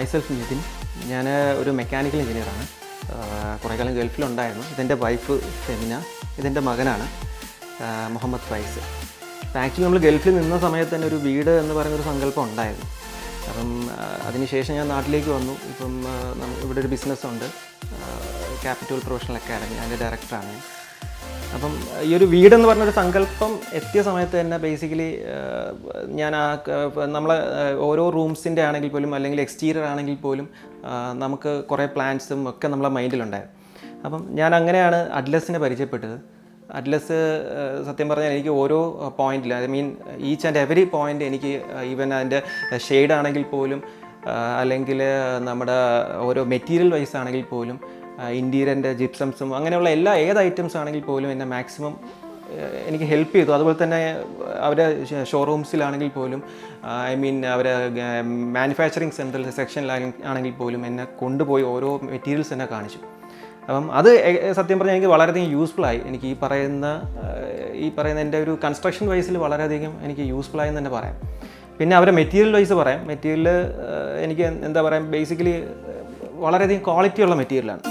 Myself Nitin. ഞാൻ ഒരു mechanical എഞ്ചിനീയറാണ്. കുറേ കാലം ഗൾഫിലുണ്ടായിരുന്നു. ഇതെൻ്റെ വൈഫ് ഫെമിന, ഇതെൻ്റെ മകനാണ് മുഹമ്മദ് ഫൈസ്. അപ്പം ആക്ച്വലി നമ്മൾ ഗൾഫിൽ നിന്ന സമയത്ത് തന്നെ ഒരു വീട് എന്ന് പറയുന്നൊരു സങ്കല്പം ഉണ്ടായിരുന്നു. അപ്പം അതിനുശേഷം ഞാൻ നാട്ടിലേക്ക് വന്നു. ഇപ്പം ഇവിടെ ഒരു ബിസിനസ്സുണ്ട്, ക്യാപിറ്റൽ പ്രൊഫഷണൽ അക്കാഡമി, അതിൻ്റെ ഡയറക്ടറാണ് ഞാൻ. അപ്പം ഈ ഒരു വീടെന്ന് പറഞ്ഞൊരു സങ്കല്പം എത്തിയ സമയത്ത് തന്നെ ബേസിക്കലി ഞാൻ നമ്മളെ ഓരോ റൂംസിൻ്റെ ആണെങ്കിൽ പോലും അല്ലെങ്കിൽ എക്സ്റ്റീരിയർ ആണെങ്കിൽ പോലും നമുക്ക് കുറേ പ്ലാൻസും ഒക്കെ നമ്മളെ മൈൻഡിലുണ്ടായിരുന്നു. അപ്പം ഞാൻ അങ്ങനെയാണ് അറ്റ്ലസിനെ പരിചയപ്പെട്ടത്. അറ്റ്ലസ് സത്യം പറഞ്ഞാൽ എനിക്ക് ഓരോ പോയിന്റിൽ, I mean each and every point എനിക്ക്, ഈവൻ അതിൻ്റെ ഷെയ്ഡ് ആണെങ്കിൽ പോലും അല്ലെങ്കിൽ നമ്മുടെ ഓരോ മെറ്റീരിയൽ വൈസ് ആണെങ്കിൽ പോലും ഇൻറ്റീരിയറിൻ്റെ ജിപ്സംസും അങ്ങനെയുള്ള ഏത് ഐറ്റംസ് ആണെങ്കിൽ പോലും എന്നെ മാക്സിമം എനിക്ക് ഹെൽപ്പ് ചെയ്തു. അതുപോലെ തന്നെ അവരെ ഷോറൂംസിലാണെങ്കിൽ പോലും, ഐ മീൻ അവരെ മാനുഫാക്ചറിങ് സെൻട്രൽ സെക്ഷനിലാണെങ്കിൽ പോലും എന്നെ കൊണ്ടുപോയി ഓരോ മെറ്റീരിയൽസ് എന്നെ കാണിച്ചു. അപ്പം അത് സത്യം പറഞ്ഞാൽ എനിക്ക് വളരെയധികം യൂസ്ഫുള്ളായി. എനിക്ക് ഈ പറയുന്ന എൻ്റെ ഒരു കൺസ്ട്രക്ഷൻ വൈസിൽ വളരെയധികം എനിക്ക് യൂസ്ഫുള്ളായി എന്ന് തന്നെ പറയാം. പിന്നെ അവരെ മെറ്റീരിയൽ വൈസ് പറയാം. മെറ്റീരിയൽ എനിക്ക് എന്താ പറയുക, ബേസിക്കലി വളരെയധികം ക്വാളിറ്റിയുള്ള മെറ്റീരിയലാണ്.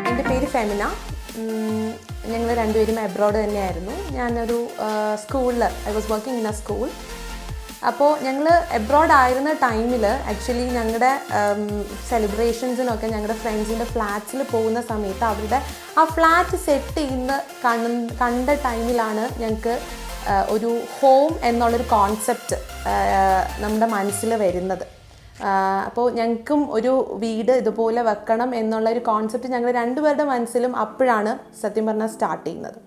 എൻ്റെ പേര് ഫെമിന. ഞങ്ങൾ രണ്ടുപേരും അബ്രോഡ് തന്നെയായിരുന്നു. ഞാനൊരു സ്കൂളിൽ, I was working in A school. അപ്പോൾ ഞങ്ങൾ എബ്രോഡ് ആയിരുന്ന ടൈമിൽ ആക്ച്വലി ഞങ്ങളുടെ സെലിബ്രേഷൻസിനൊക്കെ ഞങ്ങളുടെ ഫ്രണ്ട്സിൻ്റെ ഫ്ലാറ്റ്സിൽ പോകുന്ന സമയത്ത് അവരുടെ ആ ഫ്ലാറ്റ് സെറ്റ് ചെയ്യുന്ന കണ്ട ടൈമിലാണ് ഞങ്ങൾക്ക് ഒരു ഹോം എന്നുള്ളൊരു കോൺസെപ്റ്റ് നമ്മുടെ മനസ്സിൽ വരുന്നത്. അപ്പോൾ ഞങ്ങൾക്കും ഒരു വീട് ഇതുപോലെ വെക്കണം എന്നുള്ളൊരു കോൺസെപ്റ്റ് ഞങ്ങൾ രണ്ടുപേരുടെ മനസ്സിലും അപ്പോഴാണ് സത്യം പറഞ്ഞാൽ സ്റ്റാർട്ട് ചെയ്യുന്നത്.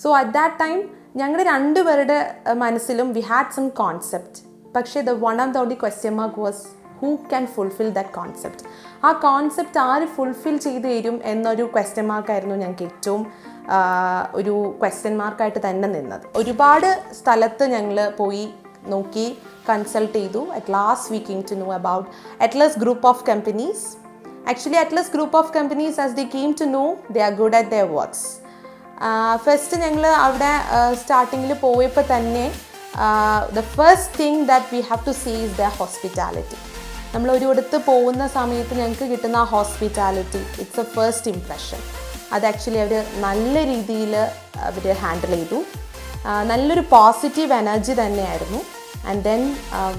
സോ അറ്റ് ദാറ്റ് ടൈം ഞങ്ങളുടെ രണ്ടുപേരുടെ മനസ്സിലും വി ഹാഡ് സം കോൺസെപ്റ്റ്. പക്ഷേ the one and the only question mark was who can fulfil that concept. ആ കോൺസെപ്റ്റ് ആര് ഫുൾഫിൽ ചെയ്ത് തരും എന്നൊരു ക്വസ്റ്റ്യൻ മാർക്കായിരുന്നു ഞങ്ങൾക്ക് ഏറ്റവും ഒരു ക്വസ്റ്റ്യൻ മാർക്കായിട്ട് തന്നെ നിന്നത്. ഒരുപാട് സ്ഥലത്ത് ഞങ്ങൾ പോയി നോക്കി, കൺസൾട്ട് ചെയ്തു. At last we came to know about Atlas Group of Companies. Actually Atlas Group of Companies, as they came to know, they are good at their works. First ഞങ്ങൾ അവിടെ സ്റ്റാർട്ടിങ്ങിൽ പോയപ്പോൾ തന്നെ the first thing that we have to see is the hospitality. നമ്മൾ ഒരിടത്ത് പോകുന്ന സമയത്ത് ഞങ്ങൾക്ക് കിട്ടുന്ന ആ hospitality, it's a first impression. അത് ആക്ച്വലി അവർ നല്ല രീതിയിൽ അവർ ഹാൻഡിൽ ചെയ്തു. നല്ലൊരു പോസിറ്റീവ് എനർജി തന്നെയായിരുന്നു. And then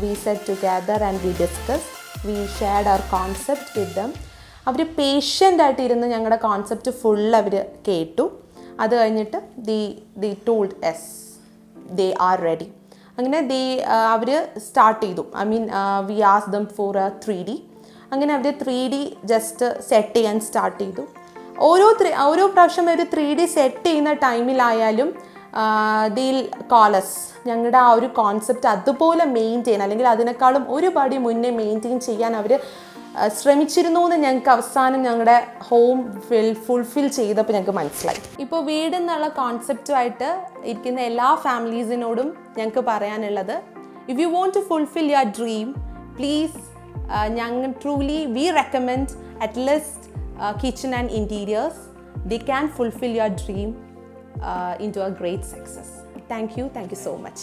we sat together and we discussed, we shared our concept with them. അവർ പേഷ്യൻ്റ് ആയിട്ട് ഇരുന്ന് ഞങ്ങളുടെ കോൺസെപ്റ്റ് ഫുൾ അവർ കേട്ടു. അത് കഴിഞ്ഞിട്ട് they told us they are ready. അങ്ങനെ അവർ സ്റ്റാർട്ട് ചെയ്തു. I mean we asked them for a 3D. അങ്ങനെ അവർ 3D ജസ്റ്റ് സെറ്റ് ചെയ്യാൻ സ്റ്റാർട്ട് ചെയ്തു. ഓരോ പ്രാവശ്യം അവർ 3D സെറ്റ് ചെയ്യുന്ന ടൈമിലായാലും ദിൽ കോളസ് ഞങ്ങളുടെ ആ ഒരു കോൺസെപ്റ്റ് അതുപോലെ മെയിൻറ്റെയിൻ, അല്ലെങ്കിൽ അതിനേക്കാളും ഒരു പടി മുന്നേ മെയിൻറ്റെയിൻ ചെയ്യാൻ അവർ ശ്രമിച്ചിരുന്നു എന്ന് ഞങ്ങൾക്ക് അവസാനം ഞങ്ങളുടെ ഹോം ഫുൾഫിൽ ചെയ്തപ്പോൾ ഞങ്ങൾക്ക് മനസ്സിലായി. ഇപ്പോൾ വീട് എന്നുള്ള കോൺസെപ്റ്റുമായിട്ട് ഇരിക്കുന്ന എല്ലാ ഫാമിലീസിനോടും ഞങ്ങൾക്ക് പറയാനുള്ളത്, if you want to fulfil your dream, please ഞങ്ങൾ truly we recommend Atlas Kitchen and Interiors. They can fulfill your dream into a great success. Thank you so much.